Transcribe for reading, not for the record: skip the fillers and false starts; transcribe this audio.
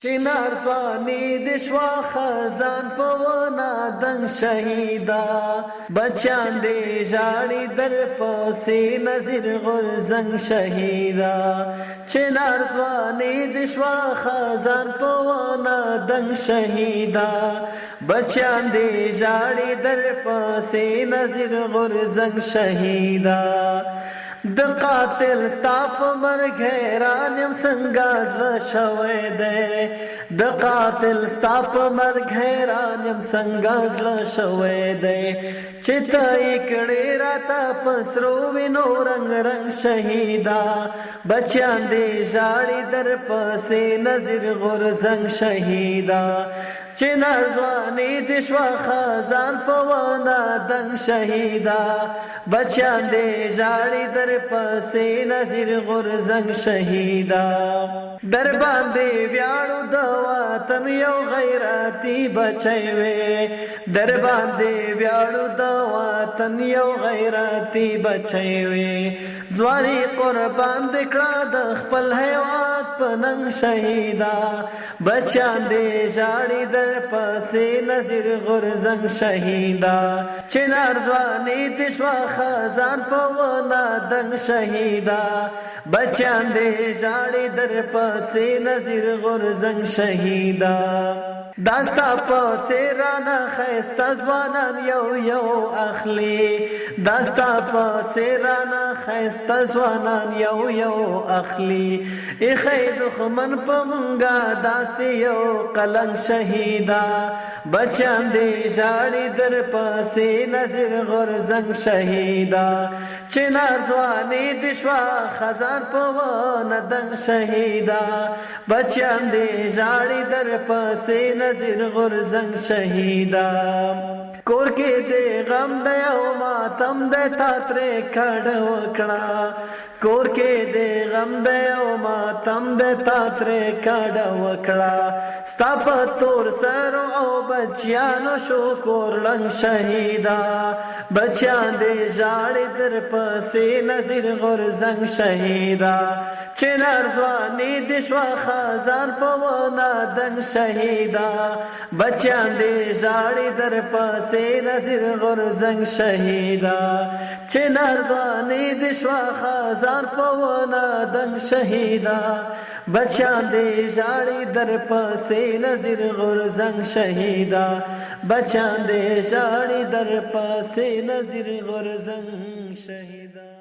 چنار ځواني د شوا خزان په ونه دنګ شهیدا بچیان دې ژاړي در پسې نظر غورځنګ شهیدا چنار ځواني د شوا خزان په ونه دنګ شهیدا بچیان دې ژاړي در پسې نظر غورځنګ شهیدا د قاتل ستا په مرګ حیران یم څنګه زړه شوی دی د قاتل ستا په مرګ حیران یم څنګه زړه شوی دی چې ته یې کړې راته په سرو وینو رنګ رنګ شهیدا بچیان دې ژاړي در پسې نظر غورځنګ شهیدا چنار ځواني د شوا خزان په ونه دنګ شهیدا بچیان دې ژاړي در پسې نظر غورځنګ شهیدا در باندې ویاړو د وطن یو غیرتي بچی وې در باندې ویاړو د وطن یو غیرتي بچی وې ځواني قربان دې کړه د خپل هیواد په ننګ شهیدا بچیان دې ژاړي در پسې نظر غورځنګ شهیدا چنار ځواني د شوا خزان په ونه دنګ شهیدا بچیان دې ژاړي در پسې نظر غورځنګ شهیدا داستا په څیرانه ښایسته ځوانان یو یو اخلي داستا په څیرانه ښایسته ځوانان یو یو اخلي ایښی دښمن په مونږه داسې یو قلنګ شهیدا بچیان دې ژاړي در پسې نظر غورځنګ شهیدا چنار ځواني د شوا خزان په ونه دنګ شهیدا بچیان دې ژاړي در پسې نظر غورځنګ شهیدا کور کې دې غم دی او ماتم دی تا ترې کډ وکړه کور کې دې غم دی او ماتم دی تا ترې کډ وکړه ستا په تور سرو او بچیانو شو کور لنګ شهیدا بچیان دې ژاړي در پسې نظر غورځنګ شهیدا چنار ځواني د شوا خزان په ونه دنګ شهیدا بچیان دې ژاړي در پسې نظر غورځنګ شهیدا چنار ځواني د شوا خزان په ونه دنګ شهیدا بچیان دې ژاړي در پسې نظر غورځنګ شهیدا بچیان دې ژاړي در پسې نظر غورځنګ شهیدا